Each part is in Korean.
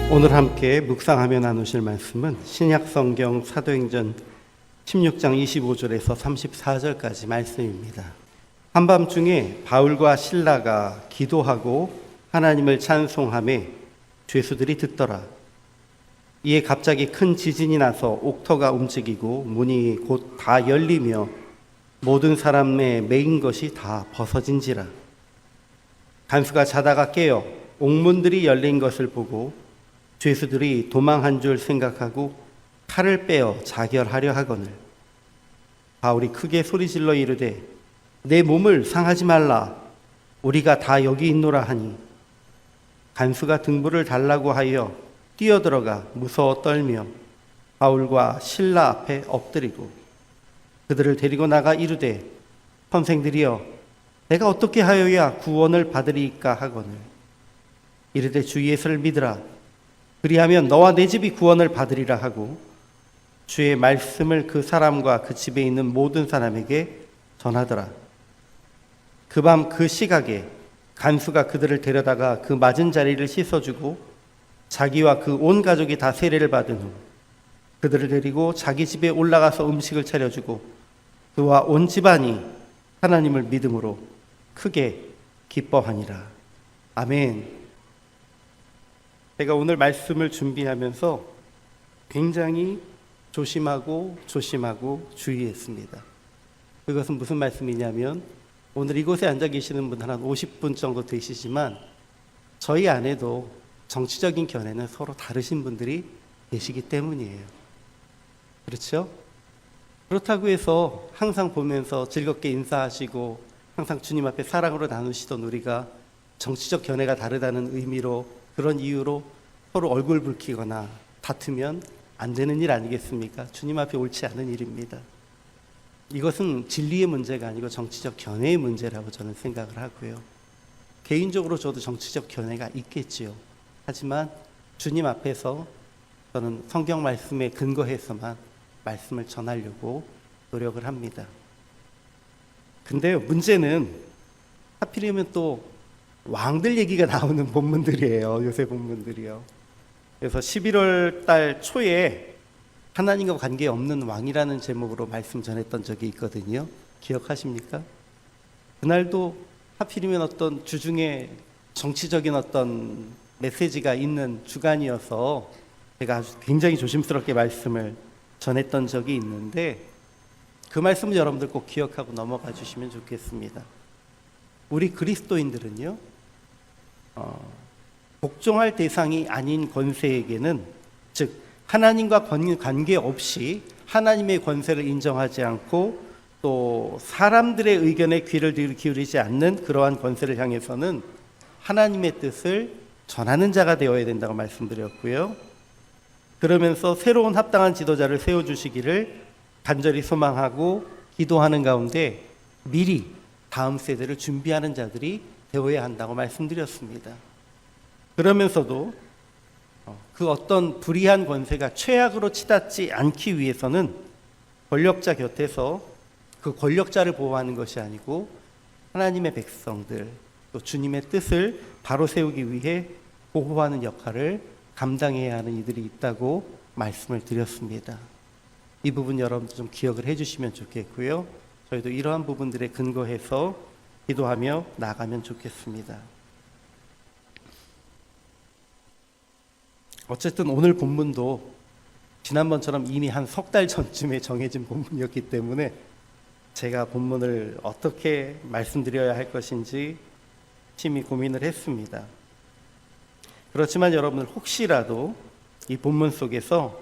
오늘 함께 묵상하며 나누실 말씀은 신약성경 사도행전 16장 25절에서 34절까지 말씀입니다. 한밤중에 바울과 실라가 기도하고 하나님을 찬송하매 죄수들이 듣더라. 이에 갑자기 큰 지진이 나서 옥터가 움직이고 문이 곧 다 열리며 모든 사람의 매인 것이 다 벗어진지라. 간수가 자다가 깨어 옥문들이 열린 것을 보고 죄수들이 도망한 줄 생각하고 칼을 빼어 자결하려 하거늘 바울이 크게 소리질러 이르되 내 몸을 상하지 말라. 우리가 다 여기 있노라 하니 간수가 등불을 달라고 하여 뛰어들어가 무서워 떨며 바울과 실라 앞에 엎드리고 그들을 데리고 나가 이르되 선생들이여 내가 어떻게 하여야 구원을 받으리이까 하거늘 이르되 주 예수를 믿으라. 그리하면 너와 내 집이 구원을 받으리라 하고 주의 말씀을 그 사람과 그 집에 있는 모든 사람에게 전하더라. 그 밤 그 시각에 간수가 그들을 데려다가 그 맞은 자리를 씻어주고 자기와 그 온 가족이 다 세례를 받은 후 그들을 데리고 자기 집에 올라가서 음식을 차려주고 그와 온 집안이 하나님을 믿음으로 크게 기뻐하니라. 아멘. 제가 오늘 말씀을 준비하면서 굉장히 조심하고 주의했습니다. 그것은 무슨 말씀이냐면 오늘 이곳에 앉아 계시는 분 한 50분 정도 되시지만 저희 안에도 정치적인 견해는 서로 다르신 분들이 계시기 때문이에요. 그렇죠? 그렇다고 해서 항상 보면서 즐겁게 인사하시고 항상 주님 앞에 사랑으로 나누시던 우리가 정치적 견해가 다르다는 의미로 그런 이유로 서로 얼굴 붉히거나 다투면 안 되는 일 아니겠습니까? 주님 앞에 옳지 않은 일입니다. 이것은 진리의 문제가 아니고 정치적 견해의 문제라고 저는 생각을 하고요. 개인적으로 저도 정치적 견해가 있겠지요. 하지만 주님 앞에서 저는 성경 말씀에 근거해서만 말씀을 전하려고 노력을 합니다. 근데요, 문제는 하필이면 또 왕들 얘기가 나오는 본문들이에요. 요새 본문들이요. 그래서 11월 달 초에 하나님과 관계없는 왕이라는 제목으로 말씀 전했던 적이 있거든요. 기억하십니까? 그날도 하필이면 어떤 주중에 정치적인 어떤 메시지가 있는 주간이어서 제가 아주 굉장히 조심스럽게 말씀을 전했던 적이 있는데 그 말씀을 여러분들 꼭 기억하고 넘어가 주시면 좋겠습니다. 우리 그리스도인들은요, 복종할 대상이 아닌 권세에게는, 즉 하나님과 관계없이 하나님의 권세를 인정하지 않고 또 사람들의 의견에 귀를 기울이지 않는 그러한 권세를 향해서는 하나님의 뜻을 전하는 자가 되어야 된다고 말씀드렸고요. 그러면서 새로운 합당한 지도자를 세워주시기를 간절히 소망하고 기도하는 가운데 미리 다음 세대를 준비하는 자들이 되어야 한다고 말씀드렸습니다. 그러면서도 그 어떤 불의한 권세가 최악으로 치닫지 않기 위해서는 권력자 곁에서 그 권력자를 보호하는 것이 아니고 하나님의 백성들 또 주님의 뜻을 바로 세우기 위해 보호하는 역할을 감당해야 하는 이들이 있다고 말씀을 드렸습니다. 이 부분 여러분들 좀 기억을 해주시면 좋겠고요. 저희도 이러한 부분들에 근거해서 기도하며 나가면 좋겠습니다. 어쨌든 오늘 본문도 지난번처럼 이미 한 석 달 전쯤에 정해진 본문이었기 때문에 제가 본문을 어떻게 말씀드려야 할 것인지 심히 고민을 했습니다. 그렇지만 여러분들 혹시라도 이 본문 속에서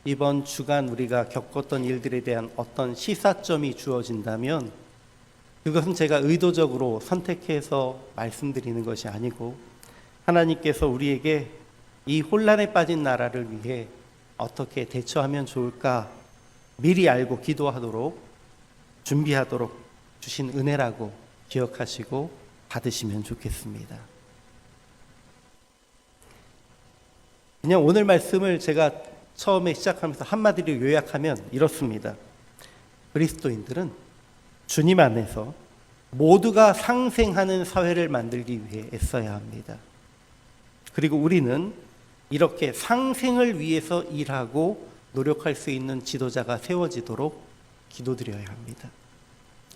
이번 주간 우리가 겪었던 일들에 대한 어떤 시사점이 주어진다면 그것은 제가 의도적으로 선택해서 말씀드리는 것이 아니고 하나님께서 우리에게 이 혼란에 빠진 나라를 위해 어떻게 대처하면 좋을까 미리 알고 기도하도록 준비하도록 주신 은혜라고 기억하시고 받으시면 좋겠습니다. 그냥 오늘 말씀을 제가 처음에 시작하면서 한마디로 요약하면 이렇습니다. 그리스도인들은 주님 안에서 모두가 상생하는 사회를 만들기 위해 애써야 합니다. 그리고 우리는 이렇게 상생을 위해서 일하고 노력할 수 있는 지도자가 세워지도록 기도드려야 합니다.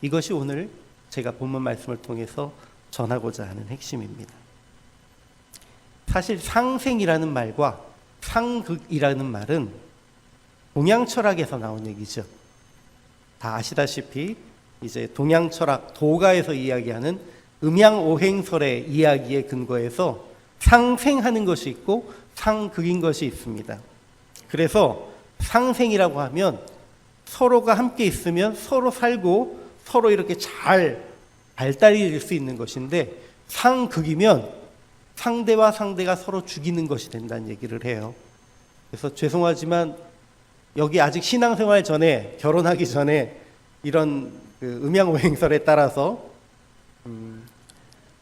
이것이 오늘 제가 본문 말씀을 통해서 전하고자 하는 핵심입니다. 사실 상생이라는 말과 상극이라는 말은 동양 철학에서 나온 얘기죠. 다 아시다시피 이제 동양 철학 도가에서 이야기하는 음양오행설의 이야기에 근거해서 상생하는 것이 있고 상극인 것이 있습니다. 그래서 상생이라고 하면 서로가 함께 있으면 서로 살고 서로 이렇게 잘 발달이 될 수 있는 것인데, 상극이면 상대와 상대가 서로 죽이는 것이 된다는 얘기를 해요. 그래서 죄송하지만 여기 아직 신앙생활 전에, 결혼하기 전에 이런 음양오행설에 따라서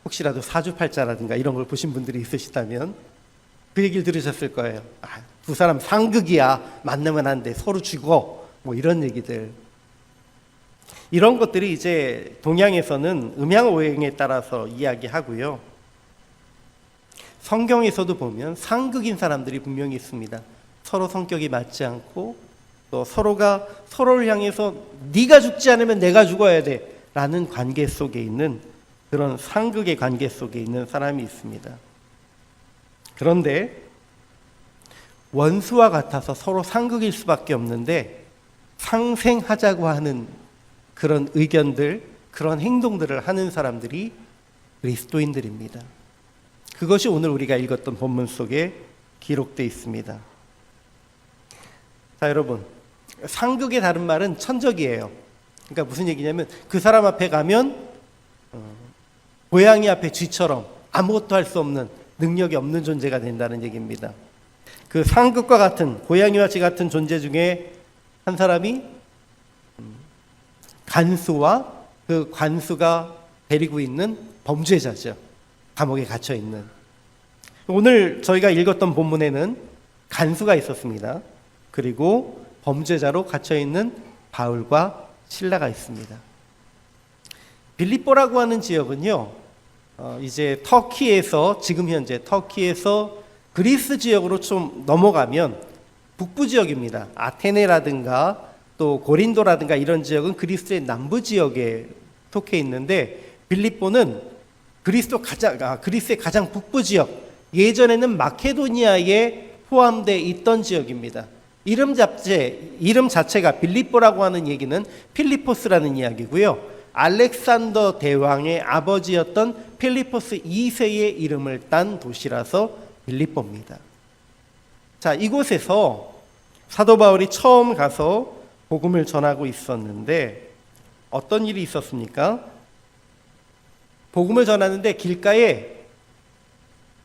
혹시라도 사주팔자라든가 이런 걸 보신 분들이 있으시다면 그 얘기를 들으셨을 거예요. 두 사람 상극이야, 만나면 안 돼, 서로 죽어, 뭐 이런 얘기들. 이런 것들이 이제 동양에서는 음양오행에 따라서 이야기하고요. 성경에서도 보면 상극인 사람들이 분명히 있습니다. 서로 성격이 맞지 않고 또 서로가 서로를 향해서 네가 죽지 않으면 내가 죽어야 돼 라는 관계 속에 있는 그런 상극의 관계 속에 있는 사람이 있습니다. 그런데 원수와 같아서 서로 상극일 수밖에 없는데 상생하자고 하는 그런 의견들, 그런 행동들을 하는 사람들이 그리스도인들입니다. 그것이 오늘 우리가 읽었던 본문 속에 기록되어 있습니다. 자, 여러분, 상극의 다른 말은 천적이에요. 그러니까 무슨 얘기냐면 그 사람 앞에 가면 고양이 앞에 쥐처럼 아무것도 할 수 없는, 능력이 없는 존재가 된다는 얘기입니다. 그 상극과 같은, 고양이와 쥐 같은 존재 중에 한 사람이 간수와 그 관수가 데리고 있는 범죄자죠. 감옥에 갇혀 있는. 오늘 저희가 읽었던 본문에는 간수가 있었습니다. 그리고 범죄자로 갇혀 있는 바울과 실라가 있습니다. 빌립보라고 하는 지역은요, 이제 터키에서, 지금 현재 터키에서 그리스 지역으로 좀 넘어가면 북부 지역입니다. 아테네라든가 또 고린도라든가 이런 지역은 그리스의 남부 지역에 속해 있는데, 빌립보는 그리스의 가장 북부 지역, 예전에는 마케도니아에 포함되어 있던 지역입니다. 이름 자체가 빌립보라고 하는 얘기는 필리포스라는 이야기고요. 알렉산더 대왕의 아버지였던 필리포스 2세의 이름을 딴 도시라서 빌립보입니다. 자, 이곳에서 사도 바울이 처음 가서 복음을 전하고 있었는데 어떤 일이 있었습니까? 복음을 전하는데 길가에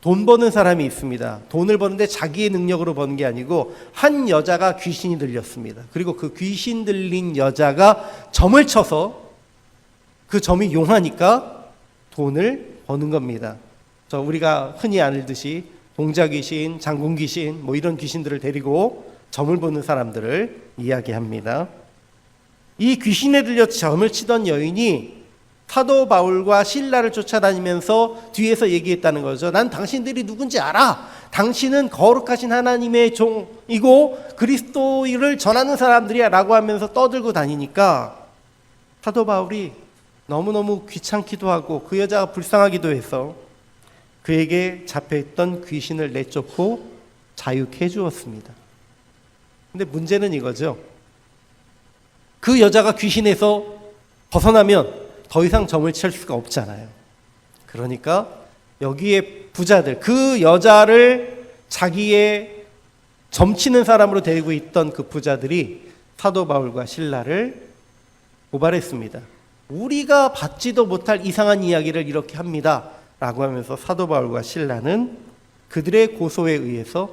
돈 버는 사람이 있습니다. 돈을 버는데 자기의 능력으로 버는 게 아니고 한 여자가 귀신이 들렸습니다. 그리고 그 귀신 들린 여자가 점을 쳐서 그 점이 용하니까 돈을 버는 겁니다. 우리가 흔히 알듯이 동자귀신, 장군귀신, 뭐 이런 귀신들을 데리고 점을 보는 사람들을 이야기합니다. 이 귀신에 들려 점을 치던 여인이 사도 바울과 실라를 쫓아다니면서 뒤에서 얘기했다는 거죠. 난 당신들이 누군지 알아. 당신은 거룩하신 하나님의 종이고 그리스도를 전하는 사람들이야 라고 하면서 떠들고 다니니까 사도 바울이 너무너무 귀찮기도 하고 그 여자가 불쌍하기도 해서 그에게 잡혀있던 귀신을 내쫓고 자유케 해주었습니다. 근데 문제는 이거죠. 그 여자가 귀신에서 벗어나면 더 이상 점을 칠 수가 없잖아요. 그러니까 여기에 부자들, 그 여자를 자기의 점치는 사람으로 데리고 있던 그 부자들이 사도 바울과 실라를 고발했습니다. 우리가 받지도 못할 이상한 이야기를 이렇게 합니다 라고 하면서 사도 바울과 실라는 그들의 고소에 의해서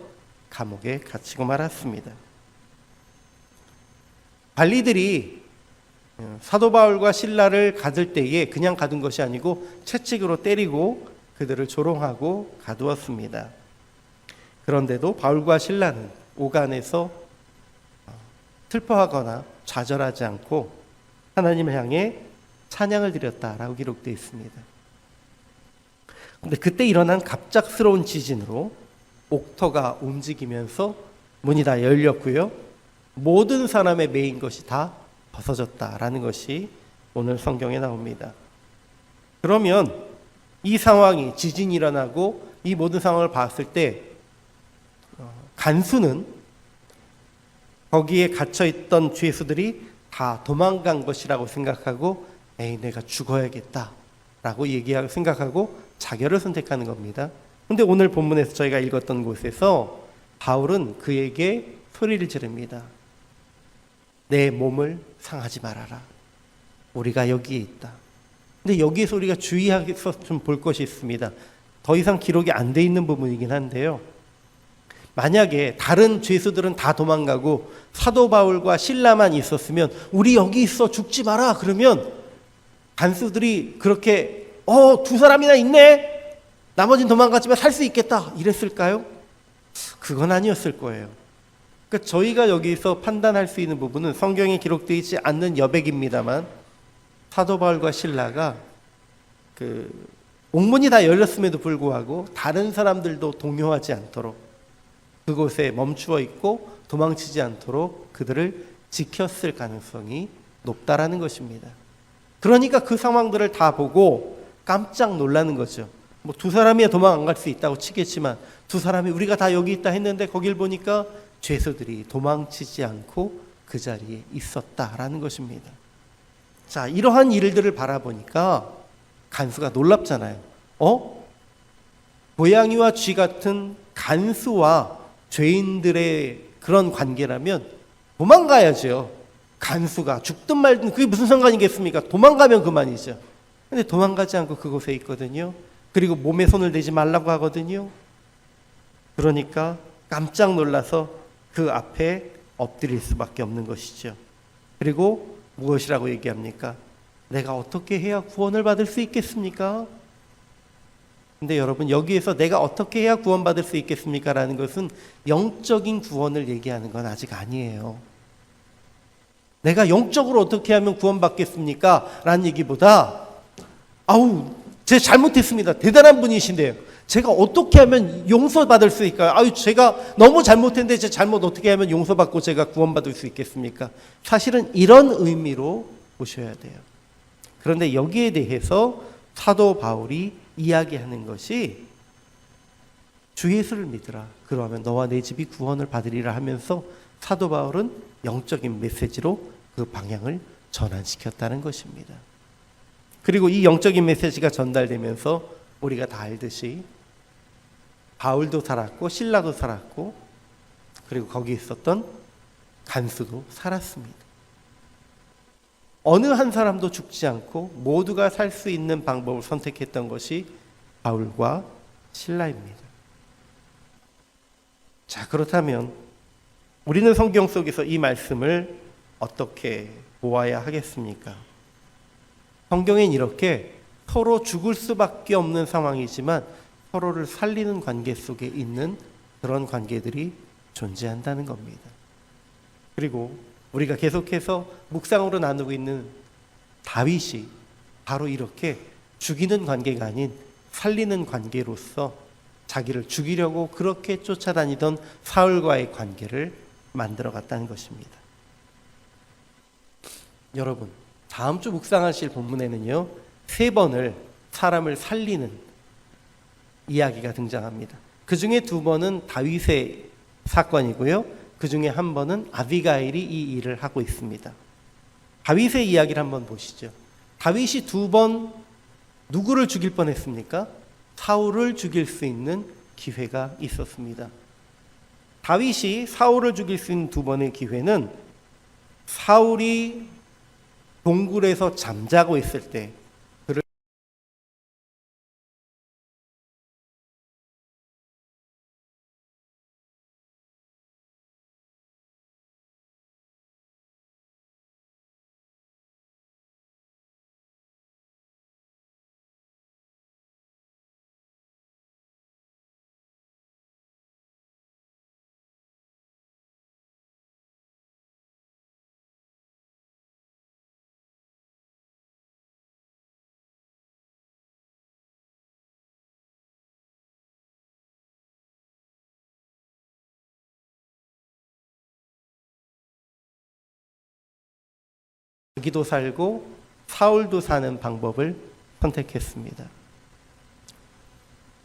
감옥에 갇히고 말았습니다. 관리들이 사도 바울과 실라를 가둘 때에 그냥 가둔 것이 아니고 채찍으로 때리고 그들을 조롱하고 가두었습니다. 그런데도 바울과 실라는 오간에서 슬퍼하거나 좌절하지 않고 하나님을 향해 찬양을 드렸다라고 기록되어 있습니다. 근데 그때 일어난 갑작스러운 지진으로 옥토가 움직이면서 문이 다 열렸고요. 모든 사람의 매인 것이 다 벗어졌다라는 것이 오늘 성경에 나옵니다. 그러면 이 상황이 지진이 일어나고 이 모든 상황을 봤을 때 간수는 거기에 갇혀있던 죄수들이 다 도망간 것이라고 생각하고 에이 내가 죽어야겠다라고 생각하고 자결을 선택하는 겁니다. 근데 오늘 본문에서 저희가 읽었던 곳에서 바울은 그에게 소리를 지릅니다. 내 몸을 상하지 말아라. 우리가 여기에 있다. 근데 여기에서 우리가 주의해서 좀 볼 것이 있습니다. 더 이상 기록이 안 돼 있는 부분이긴 한데요. 만약에 다른 죄수들은 다 도망가고 사도 바울과 실라만 있었으면 우리 여기 있어 죽지 마라 그러면 간수들이 그렇게 두 사람이나 있네 나머지는 도망갔지만 살 수 있겠다 이랬을까요? 그건 아니었을 거예요. 그러니까 저희가 여기서 판단할 수 있는 부분은 성경에 기록되어 있지 않는 여백입니다만 사도 바울과 실라가 옥문이 다 열렸음에도 불구하고 다른 사람들도 동요하지 않도록 그곳에 멈추어 있고 도망치지 않도록 그들을 지켰을 가능성이 높다라는 것입니다. 그러니까 그 상황들을 다 보고 깜짝 놀라는 거죠. 뭐 두 사람이 도망 안 갈 수 있다고 치겠지만 두 사람이 우리가 다 여기 있다 했는데 거길 보니까 죄수들이 도망치지 않고 그 자리에 있었다라는 것입니다. 자, 이러한 일들을 바라보니까 간수가 놀랍잖아요. 고양이와 쥐 같은 간수와 죄인들의 그런 관계라면 도망가야죠. 간수가 죽든 말든 그게 무슨 상관이겠습니까? 도망가면 그만이죠. 근데 도망가지 않고 그곳에 있거든요. 그리고 몸에 손을 대지 말라고 하거든요. 그러니까 깜짝 놀라서 그 앞에 엎드릴 수밖에 없는 것이죠. 그리고 무엇이라고 얘기합니까? 내가 어떻게 해야 구원을 받을 수 있겠습니까? 근데 여러분 여기에서 내가 어떻게 해야 구원받을 수 있겠습니까? 라는 것은 영적인 구원을 얘기하는 건 아직 아니에요. 내가 영적으로 어떻게 하면 구원받겠습니까? 라는 얘기보다 제가 잘못했습니다. 대단한 분이신데요. 제가 어떻게 하면 용서받을 수 있을까요? 제가 너무 잘못했는데 제 잘못 어떻게 하면 용서받고 제가 구원받을 수 있겠습니까? 사실은 이런 의미로 보셔야 돼요. 그런데 여기에 대해서 사도 바울이 이야기하는 것이 주 예수를 믿으라. 그러면 너와 내 집이 구원을 받으리라 하면서 사도 바울은 영적인 메시지로 그 방향을 전환시켰다는 것입니다. 그리고 이 영적인 메시지가 전달되면서 우리가 다 알듯이 바울도 살았고 실라도 살았고 그리고 거기 있었던 간수도 살았습니다. 어느 한 사람도 죽지 않고 모두가 살 수 있는 방법을 선택했던 것이 바울과 실라입니다. 자, 그렇다면 우리는 성경 속에서 이 말씀을 어떻게 보아야 하겠습니까? 성경엔 이렇게 서로 죽을 수밖에 없는 상황이지만 서로를 살리는 관계 속에 있는 그런 관계들이 존재한다는 겁니다. 그리고 우리가 계속해서 묵상으로 나누고 있는 다윗이 바로 이렇게 죽이는 관계가 아닌 살리는 관계로서 자기를 죽이려고 그렇게 쫓아다니던 사울과의 관계를 만들어갔다는 것입니다. 여러분, 다음 주 묵상하실 본문에는요 3번을 사람을 살리는 이야기가 등장합니다. 그 중에 2번은 다윗의 사건이고요. 그 중에 1번은 아비가일이 이 일을 하고 있습니다. 다윗의 이야기를 한번 보시죠. 다윗이 2번 누구를 죽일 뻔했습니까? 사울을 죽일 수 있는 기회가 있었습니다. 다윗이 사울을 죽일 수 있는 2번의 기회는 사울이 동굴에서 잠자고 있을 때 자기도 살고 사울도 사는 방법을 선택했습니다.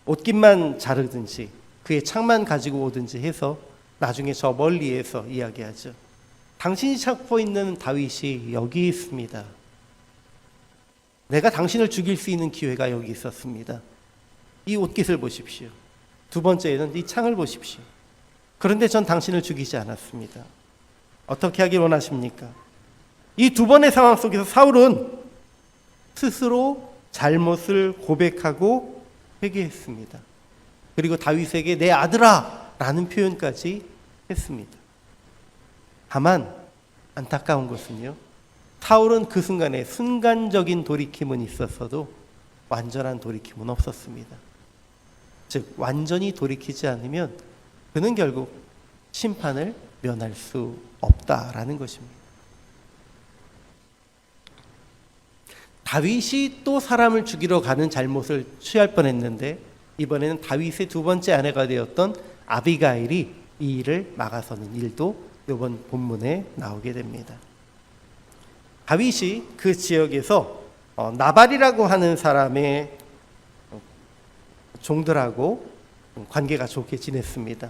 옷깃만 자르든지 그의 창만 가지고 오든지 해서 나중에 저 멀리에서 이야기하죠. 당신이 찾고 있는 다윗이 여기 있습니다. 내가 당신을 죽일 수 있는 기회가 여기 있었습니다. 이 옷깃을 보십시오. 두 번째는 이 창을 보십시오. 그런데 전 당신을 죽이지 않았습니다. 어떻게 하길 원하십니까? 이 두 번의 상황 속에서 사울은 스스로 잘못을 고백하고 회개했습니다. 그리고 다윗에게 내 아들아 라는 표현까지 했습니다. 다만 안타까운 것은요, 사울은 그 순간에 순간적인 돌이킴은 있었어도 완전한 돌이킴은 없었습니다. 즉 완전히 돌이키지 않으면 그는 결국 심판을 면할 수 없다라는 것입니다. 다윗이 또 사람을 죽이러 가는 잘못을 취할 뻔했는데 이번에는 다윗의 두 번째 아내가 되었던 아비가일이 이 일을 막아서는 일도 이번 본문에 나오게 됩니다. 다윗이 그 지역에서 나발이라고 하는 사람의 종들하고 관계가 좋게 지냈습니다.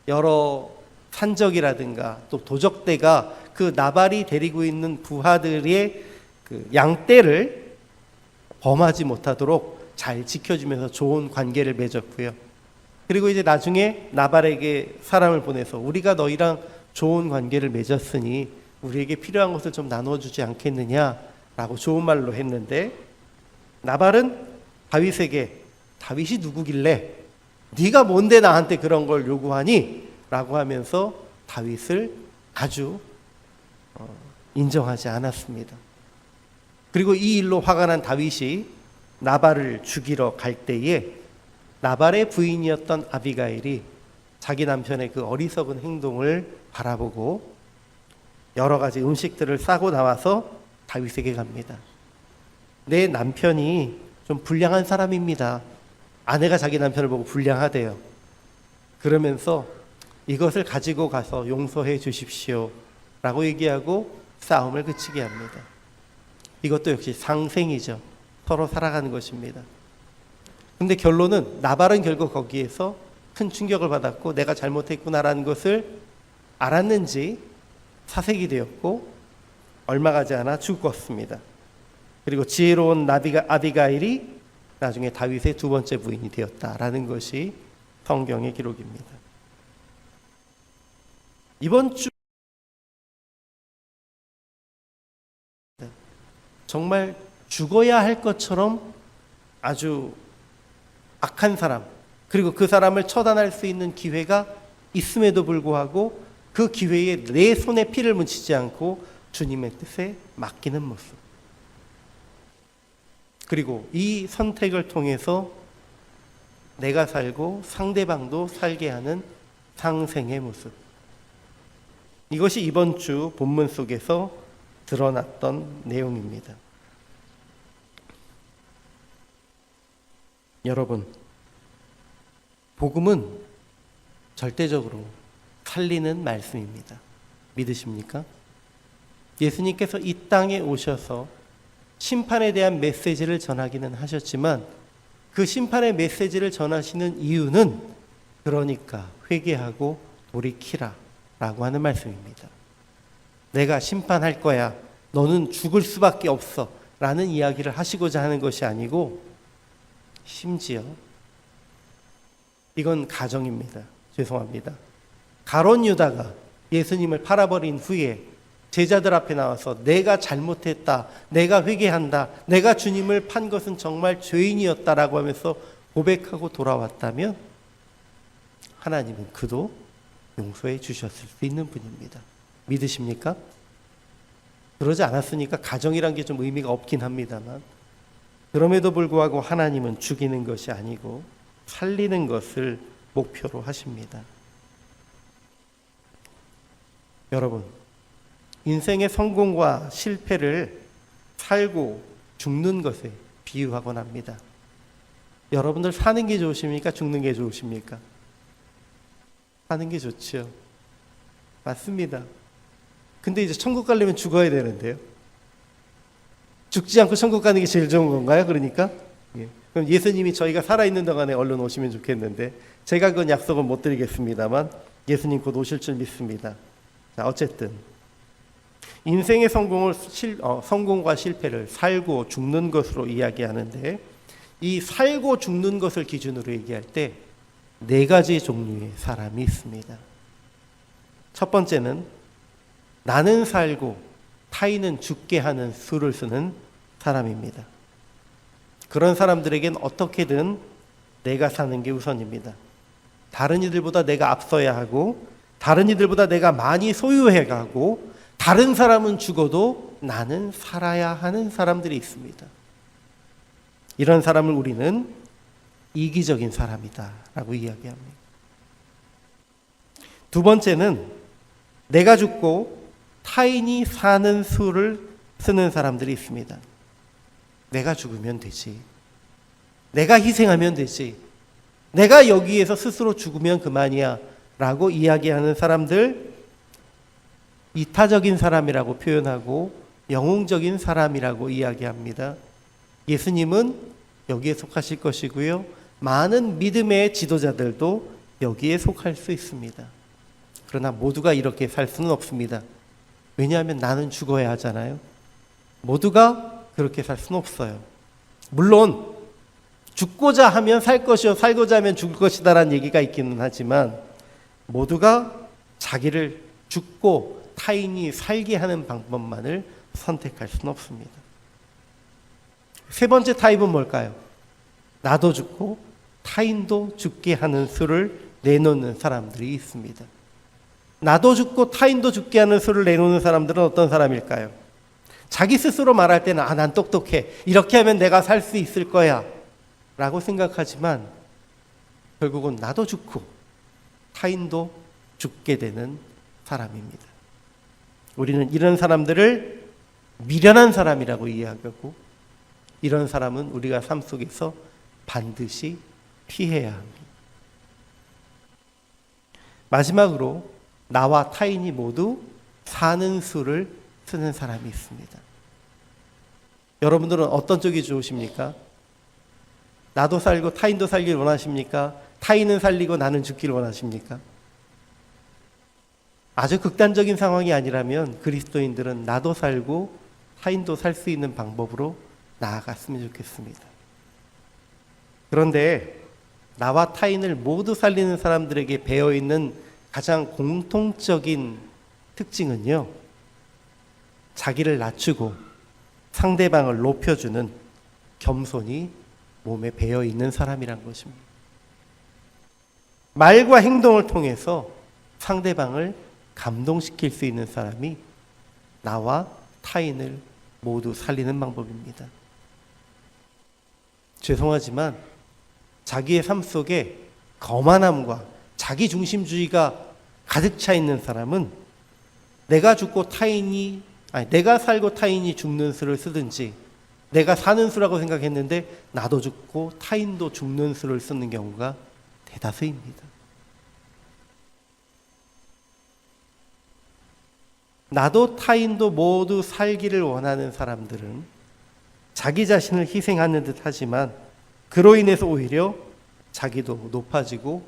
여러 산적이라든가 또 도적대가 그 나발이 데리고 있는 부하들의 그 양떼를 범하지 못하도록 잘 지켜주면서 좋은 관계를 맺었고요. 그리고 이제 나중에 나발에게 사람을 보내서 우리가 너희랑 좋은 관계를 맺었으니 우리에게 필요한 것을 좀 나눠주지 않겠느냐라고 좋은 말로 했는데, 나발은 다윗에게 다윗이 누구길래 네가 뭔데 나한테 그런 걸 요구하니? 라고 하면서 다윗을 아주 인정하지 않았습니다. 그리고 이 일로 화가 난 다윗이 나발을 죽이러 갈 때에 나발의 부인이었던 아비가일이 자기 남편의 그 어리석은 행동을 바라보고 여러 가지 음식들을 싸고 나와서 다윗에게 갑니다. 내 남편이 좀 불량한 사람입니다. 아내가 자기 남편을 보고 불량하대요. 그러면서 이것을 가지고 가서 용서해 주십시오 라고 얘기하고 싸움을 그치게 합니다. 이것도 역시 상생이죠. 서로 살아가는 것입니다. 근데 결론은 나발은 결국 거기에서 큰 충격을 받았고 내가 잘못했구나라는 것을 알았는지 사색이 되었고 얼마 가지 않아 죽었습니다. 그리고 지혜로운 아비가일이 나중에 다윗의 두 번째 부인이 되었다라는 것이 성경의 기록입니다. 이번 주 정말 죽어야 할 것처럼 아주 악한 사람, 그리고 그 사람을 처단할 수 있는 기회가 있음에도 불구하고 그 기회에 내 손에 피를 묻히지 않고 주님의 뜻에 맡기는 모습, 그리고 이 선택을 통해서 내가 살고 상대방도 살게 하는 상생의 모습, 이것이 이번 주 본문 속에서 드러났던 내용입니다. 여러분, 복음은 절대적으로 살리는 말씀입니다. 믿으십니까? 예수님께서 이 땅에 오셔서 심판에 대한 메시지를 전하기는 하셨지만 그 심판의 메시지를 전하시는 이유는 그러니까 회개하고 돌이키라 라고 하는 말씀입니다. 내가 심판할 거야, 너는 죽을 수밖에 없어 라는 이야기를 하시고자 하는 것이 아니고, 심지어 이건 가정입니다. 죄송합니다. 가룟 유다가 예수님을 팔아버린 후에 제자들 앞에 나와서 내가 잘못했다, 내가 회개한다, 내가 주님을 판 것은 정말 죄인이었다라고 하면서 고백하고 돌아왔다면 하나님은 그도 용서해 주셨을 수 있는 분입니다. 믿으십니까? 그러지 않았으니까 가정이란 게 좀 의미가 없긴 합니다만, 그럼에도 불구하고 하나님은 죽이는 것이 아니고 살리는 것을 목표로 하십니다. 여러분, 인생의 성공과 실패를 살고 죽는 것에 비유하곤 합니다. 여러분들 사는 게 좋으십니까? 죽는 게 좋으십니까? 사는 게 좋죠. 맞습니다. 근데 이제 천국 가려면 죽어야 되는데요. 죽지 않고 천국 가는 게 제일 좋은 건가요? 그러니까 그럼 예수님이 저희가 살아있는 동안에 얼른 오시면 좋겠는데 제가 그건 약속은 못 드리겠습니다만 예수님 곧 오실 줄 믿습니다. 자, 어쨌든 인생의 성공과 실패를 살고 죽는 것으로 이야기하는데 이 살고 죽는 것을 기준으로 얘기할 때 네 가지 종류의 사람이 있습니다. 첫 번째는 나는 살고 타인은 죽게 하는 수를 쓰는 사람입니다. 그런 사람들에겐 어떻게든 내가 사는 게 우선입니다. 다른 이들보다 내가 앞서야 하고 다른 이들보다 내가 많이 소유해 가고 다른 사람은 죽어도 나는 살아야 하는 사람들이 있습니다. 이런 사람을 우리는 이기적인 사람이다 라고 이야기합니다. 두 번째는 내가 죽고 타인이 사는 수를 쓰는 사람들이 있습니다. 내가 죽으면 되지. 내가 희생하면 되지. 내가 여기에서 스스로 죽으면 그만이야 라고 이야기하는 사람들, 이타적인 사람이라고 표현하고 영웅적인 사람이라고 이야기합니다. 예수님은 여기에 속하실 것이고요. 많은 믿음의 지도자들도 여기에 속할 수 있습니다. 그러나 모두가 이렇게 살 수는 없습니다. 왜냐하면 나는 죽어야 하잖아요. 모두가 그렇게 살 수는 없어요. 물론 죽고자 하면 살 것이요 살고자 하면 죽을 것이다 라는 얘기가 있기는 하지만 모두가 자기를 죽고 타인이 살게 하는 방법만을 선택할 수는 없습니다. 세 번째 타입은 뭘까요? 나도 죽고 타인도 죽게 하는 수를 내놓는 사람들이 있습니다. 나도 죽고 타인도 죽게 하는 수를 내놓는 사람들은 어떤 사람일까요? 자기 스스로 말할 때는 난 똑똑해. 이렇게 하면 내가 살 수 있을 거야. 라고 생각하지만 결국은 나도 죽고 타인도 죽게 되는 사람입니다. 우리는 이런 사람들을 미련한 사람이라고 이해하고 이런 사람은 우리가 삶 속에서 반드시 피해야 합니다. 마지막으로 나와 타인이 모두 사는 수를 쓰는 사람이 있습니다. 여러분들은 어떤 쪽이 좋으십니까? 나도 살고 타인도 살길 원하십니까? 타인은 살리고 나는 죽길 원하십니까? 아주 극단적인 상황이 아니라면 그리스도인들은 나도 살고 타인도 살 수 있는 방법으로 나아갔으면 좋겠습니다. 그런데 나와 타인을 모두 살리는 사람들에게 배어있는 가장 공통적인 특징은요, 자기를 낮추고 상대방을 높여주는 겸손이 몸에 배어있는 사람이란 것입니다. 말과 행동을 통해서 상대방을 감동시킬 수 있는 사람이 나와 타인을 모두 살리는 방법입니다. 죄송하지만 자기의 삶 속에 거만함과 자기중심주의가 가득 차 있는 사람은 내가 살고 타인이 죽는 수를 쓰든지 내가 사는 수라고 생각했는데 나도 죽고 타인도 죽는 수를 쓰는 경우가 대다수입니다. 나도 타인도 모두 살기를 원하는 사람들은 자기 자신을 희생하는 듯 하지만 그로 인해서 오히려 자기도 높아지고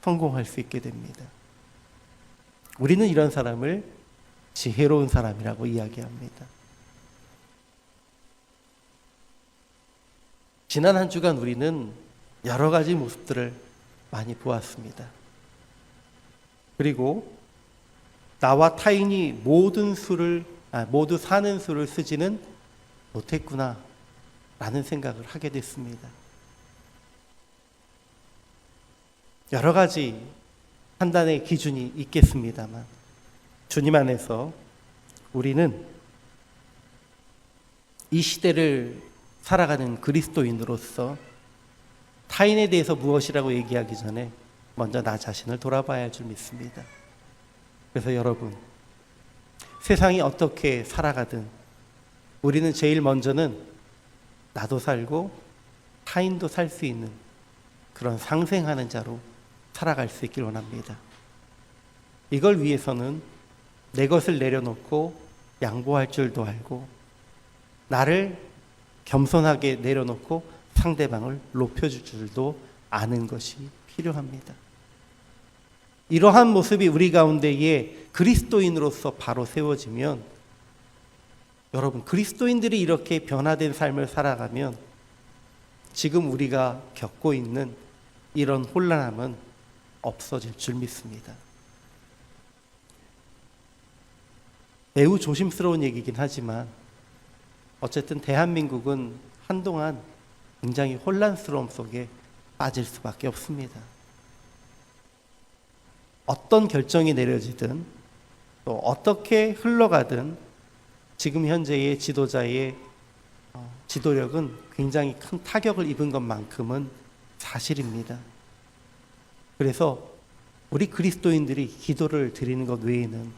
성공할 수 있게 됩니다. 우리는 이런 사람을 지혜로운 사람이라고 이야기합니다. 지난 한 주간 우리는 여러 가지 모습들을 많이 보았습니다. 그리고 나와 타인이 모두 사는 수를 쓰지는 못했구나 라는 생각을 하게 됐습니다. 여러 가지 판단의 기준이 있겠습니다만 주님 안에서 우리는 이 시대를 살아가는 그리스도인으로서 타인에 대해서 무엇이라고 얘기하기 전에 먼저 나 자신을 돌아봐야 할 줄 믿습니다. 그래서 여러분, 세상이 어떻게 살아가든 우리는 제일 먼저는 나도 살고 타인도 살 수 있는 그런 상생하는 자로 살아갈 수 있길 원합니다. 이걸 위해서는 내 것을 내려놓고 양보할 줄도 알고 나를 겸손하게 내려놓고 상대방을 높여줄 줄도 아는 것이 필요합니다. 이러한 모습이 우리 가운데에 그리스도인으로서 바로 세워지면, 여러분, 그리스도인들이 이렇게 변화된 삶을 살아가면 지금 우리가 겪고 있는 이런 혼란함은 없어질 줄 믿습니다. 매우 조심스러운 얘기긴 하지만 어쨌든 대한민국은 한동안 굉장히 혼란스러움 속에 빠질 수밖에 없습니다. 어떤 결정이 내려지든 또 어떻게 흘러가든 지금 현재의 지도자의 지도력은 굉장히 큰 타격을 입은 것만큼은 사실입니다. 그래서 우리 그리스도인들이 기도를 드리는 것 외에는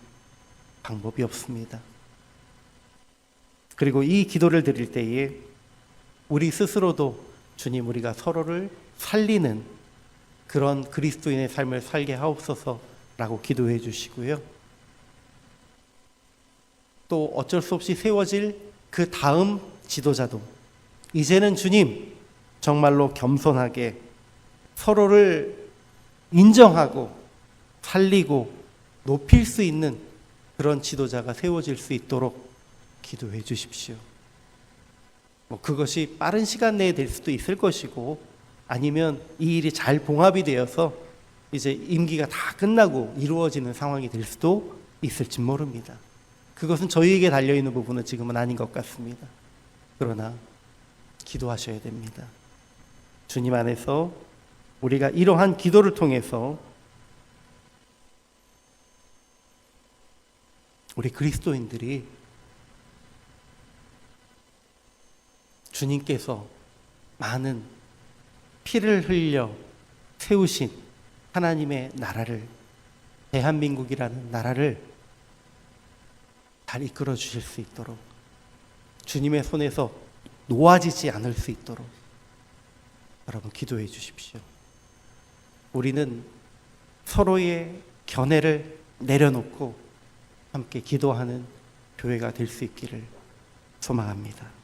방법이 없습니다. 그리고 이 기도를 드릴 때에 우리 스스로도 주님, 우리가 서로를 살리는 그런 그리스도인의 삶을 살게 하옵소서라고 기도해 주시고요. 또 어쩔 수 없이 세워질 그 다음 지도자도 이제는 주님, 정말로 겸손하게 서로를 인정하고 살리고 높일 수 있는 그런 지도자가 세워질 수 있도록 기도해 주십시오. 그것이 빠른 시간 내에 될 수도 있을 것이고, 아니면 이 일이 잘 봉합이 되어서 이제 임기가 다 끝나고 이루어지는 상황이 될 수도 있을지 모릅니다. 그것은 저희에게 달려있는 부분은 지금은 아닌 것 같습니다. 그러나 기도하셔야 됩니다. 주님 안에서 우리가 이러한 기도를 통해서 우리 그리스도인들이 주님께서 많은 피를 흘려 세우신 하나님의 나라를, 대한민국이라는 나라를 잘 이끌어 주실 수 있도록, 주님의 손에서 놓아지지 않을 수 있도록 여러분 기도해 주십시오. 우리는 서로의 견해를 내려놓고 함께 기도하는 교회가 될 수 있기를 소망합니다.